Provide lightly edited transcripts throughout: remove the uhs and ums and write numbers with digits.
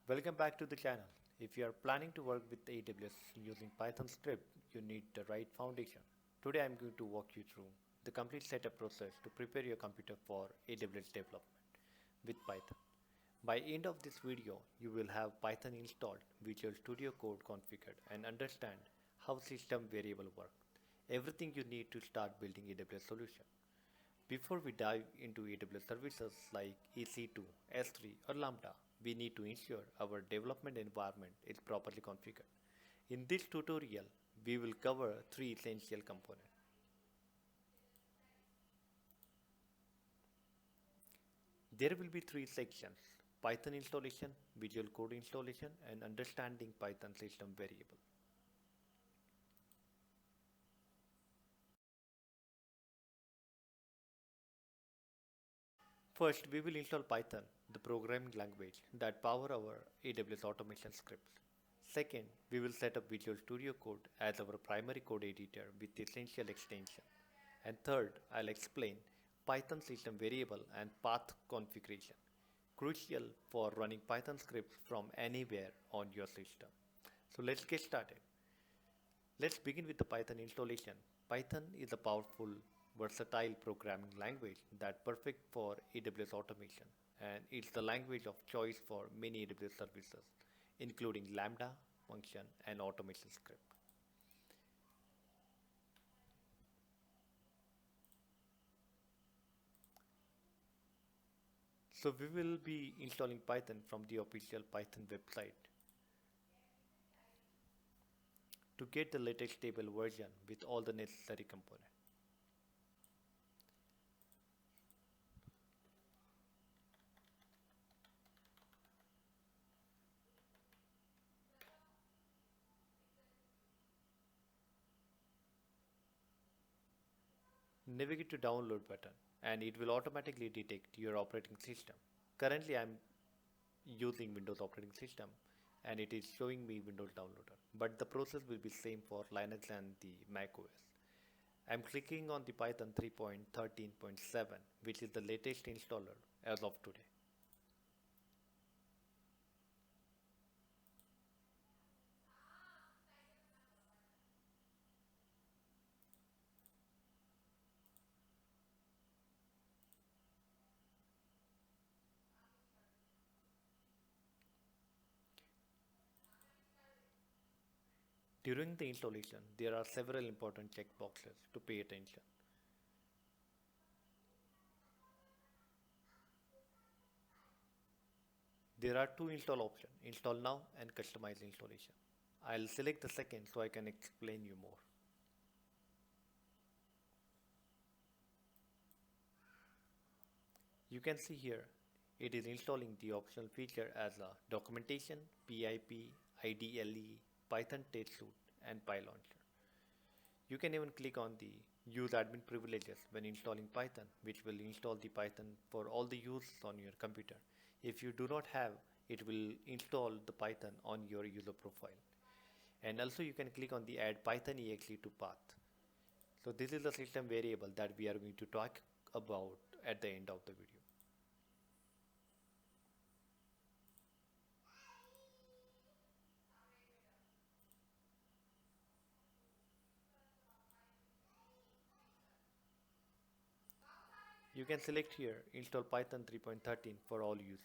Welcome back to the channel. If you are planning to work with AWS using Python script, you need the right foundation. Today I'm going to walk you through the complete setup process to prepare your computer for AWS development with Python. By end of this video, you will have Python installed, Visual Studio Code configured, and understand how system variable work. Everything you need to start building AWS solution. Before we dive into AWS services like EC2, S3 or Lambda, we need to ensure our development environment is properly configured. In this tutorial, we will cover three essential components. There will be three sections: Python installation, Visual Code installation, and understanding Python system variable. First, we will install Python, the programming language that power our AWS automation scripts. Second, we will set up Visual Studio Code as our primary code editor with essential extension. And third, I'll explain Python system variable and path configuration, crucial for running Python scripts from anywhere on your system. So let's get started. Let's begin with the Python installation. Python is a powerful, versatile programming language that's perfect for AWS automation, and it's the language of choice for many AWS services, including Lambda, function, and automation script. So we will be installing Python from the official Python website. To get the latest stable version with all the necessary components. Navigate to download button and it will automatically detect your operating system. Currently I'm using Windows operating system and it is showing me Windows downloader, but the process will be same for Linux and the Mac OS. I'm clicking on the Python 3.13.7, which is the latest installer as of today. During the installation, there are several important checkboxes to pay attention. There are two install options, install now and customize installation. I'll select the second so I can explain you more. You can see here, it is installing the optional feature as a documentation, PIP, IDLE, Python test suite, and PyLauncher. You can even click on the use admin privileges when installing Python, which will install the Python for all the use on your computer. If you do not have, it will install the Python on your user profile. And also you can click on the add Python exe to path. So this is the system variable that we are going to talk about at the end of the video. You can select here install Python 3.13 for all users.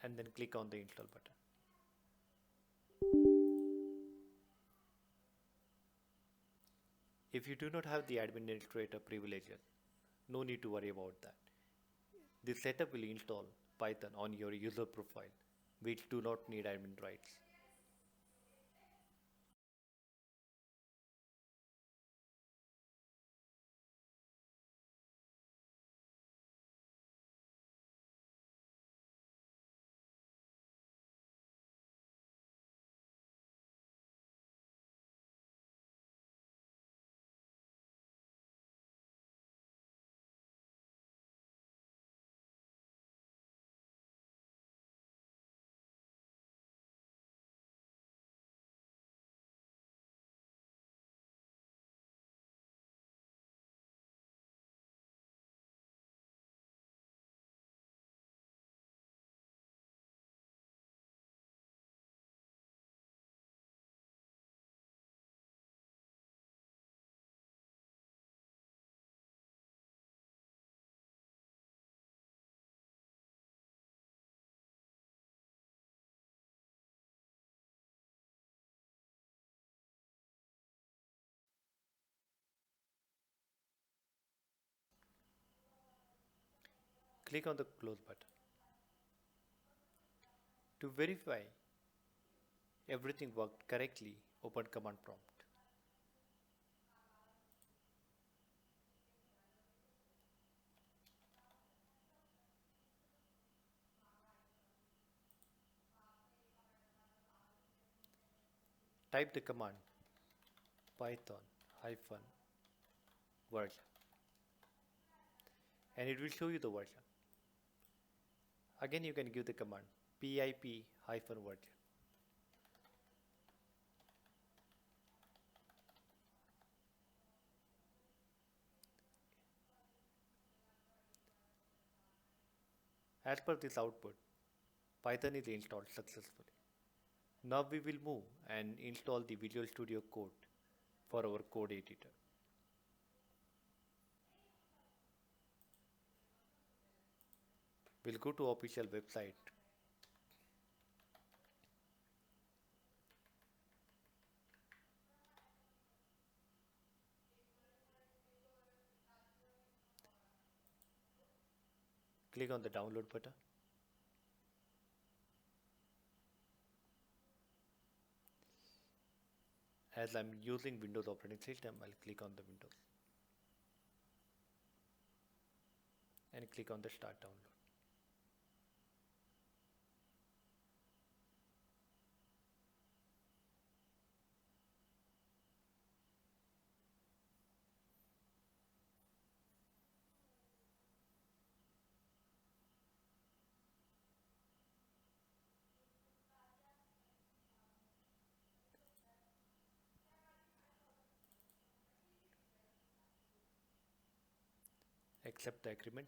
And then click on the install button. If you do not have the administrator privileges, no need to worry about that. The setup will install Python on your user profile, which do not need admin rights. Click on the close button. To verify everything worked correctly, open command prompt. Type the command python hyphen version and it will show you the version. Again you can give the command pip hyphen version. As per this output, Python is installed successfully. Now we will move and install the Visual Studio Code for our code editor. We'll go to official website. Click on the download button. As I'm using Windows operating system, I'll click on the Windows and click on the start download. Accept the agreement.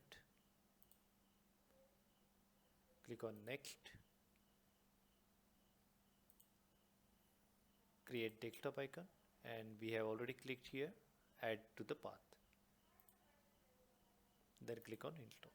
Click on next. Create desktop icon and we have already clicked here, add to the path. Then click on install.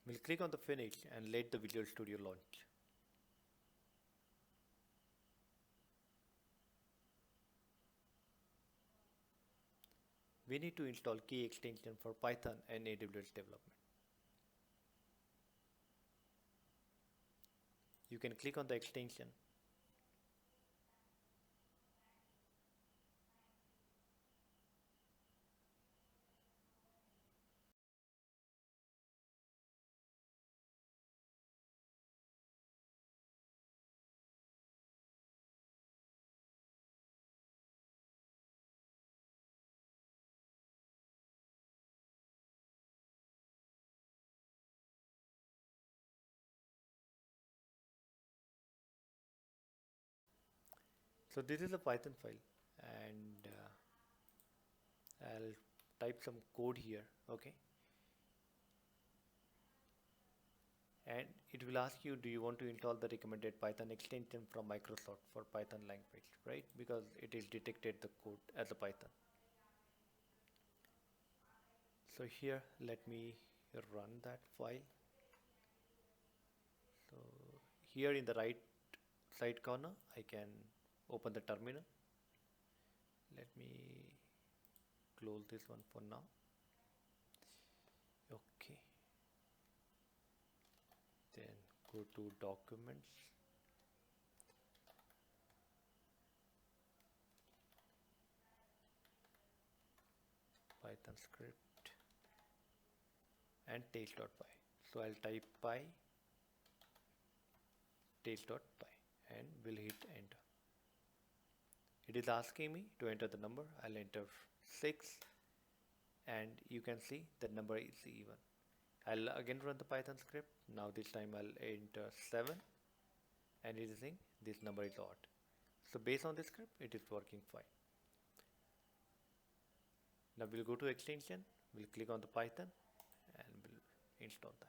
We'll click on the finish and let the Visual Studio launch. We need to install key extension for Python and AWS development. You can click on the extension. So this is a Python file and I'll type some code here, okay? And it will ask you, do you want to install the recommended Python extension from Microsoft for Python language, right? Because it is detected the code as a Python. So here, let me run that file. So here in the right side corner, I can open the terminal. Let me close this one for now. Okay. Then go to documents. Python script and tails.py. So I'll type py tails.py and will hit enter. It is asking me to enter the number. I'll enter 6 and you can see the number is even. I'll again run the Python script. Now this time I'll enter 7 and it is saying this number is odd. So based on this script, it is working fine. Now we'll go to extension, we'll click on the Python install that.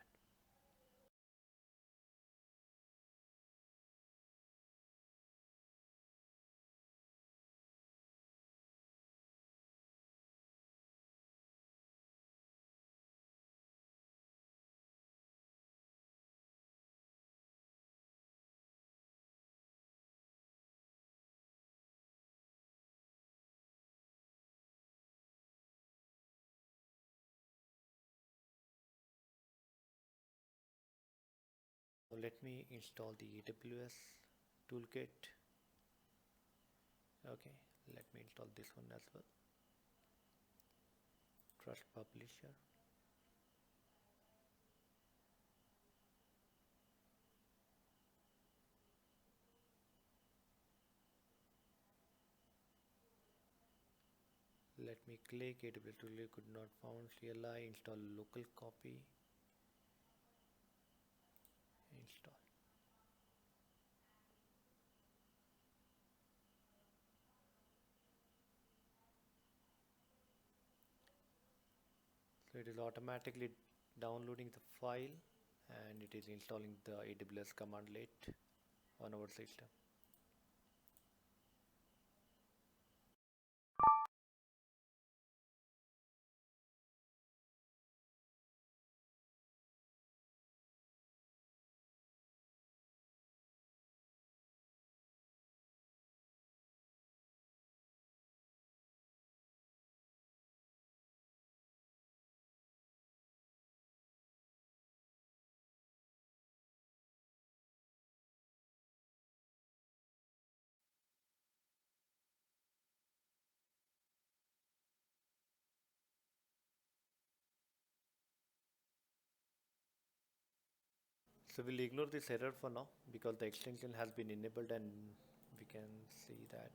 So let me install the AWS toolkit. Okay, let me install this one as well. Trust publisher. Let me click AWS toolkit could not found CLI, install local copy, install. So it is automatically downloading the file and it is installing the AWS commandlet on our system. So we'll ignore this error for now because the extension has been enabled and we can see that.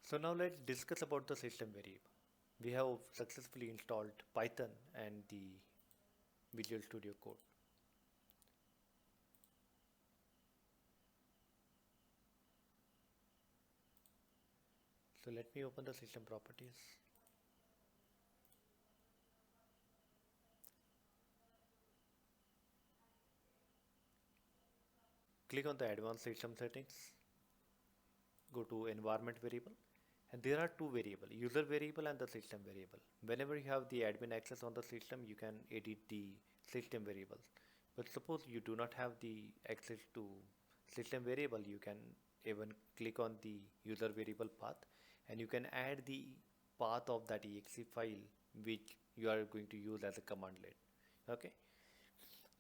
So now let's discuss about the system variable. We have successfully installed Python and the Visual Studio Code. So let me open the system properties. Click on the advanced system settings, go to environment variable, and there are two variables, user variable and the system variable. Whenever you have the admin access on the system, you can edit the system variables. But suppose you do not have the access to system variable, you can even click on the user variable path and you can add the path of that exe file which you are going to use as a commandlet. Okay,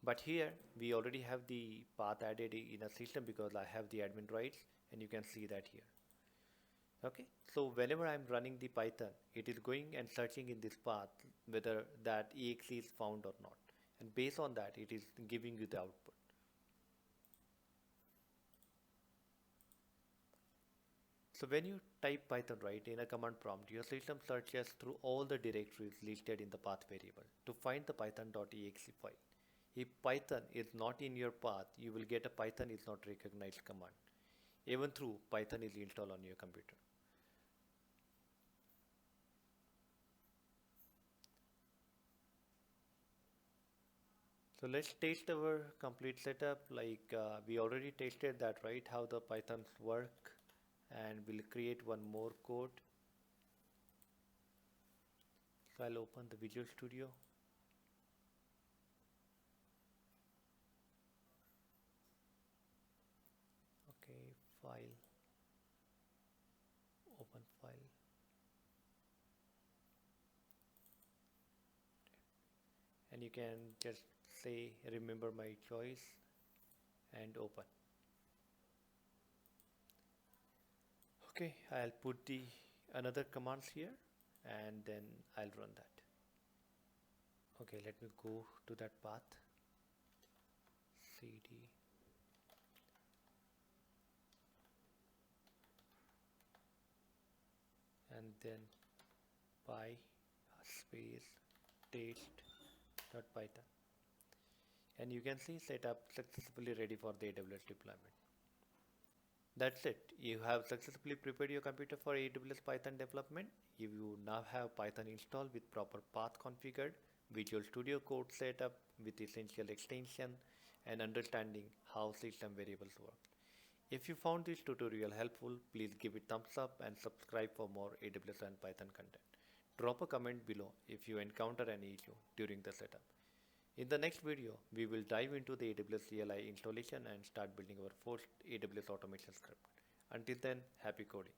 but here we already have the path added in a system because I have the admin rights and you can see that here. Okay, so whenever I'm running the Python, it is going and searching in this path whether that exe is found or not, and based on that it is giving you the output. So when you type Python right in a command prompt, your system searches through all the directories listed in the path variable to find the python.exe file. If Python is not in your path, you will get a Python is not recognized command, even though Python is installed on your computer. So let's test our complete setup. Like we already tested that, right? How the Pythons work, and we'll create one more code. So I'll open the Visual Studio. Okay, file, open file, and you can just say remember my choice and open. Okay, I'll put the another commands here and then I'll run that. Okay, let me go to that path, cd and then py space test.python. And you can see setup successfully ready for the AWS deployment. That's it. You have successfully prepared your computer for AWS Python development. You now have Python installed with proper path configured, Visual Studio Code set up with essential extension, and understanding how system variables work. If you found this tutorial helpful, please give it thumbs up and subscribe for more AWS and Python content. Drop a comment below if you encounter any issue during the setup. In the next video, we will dive into the AWS CLI installation and start building our first AWS automation script. Until then, happy coding.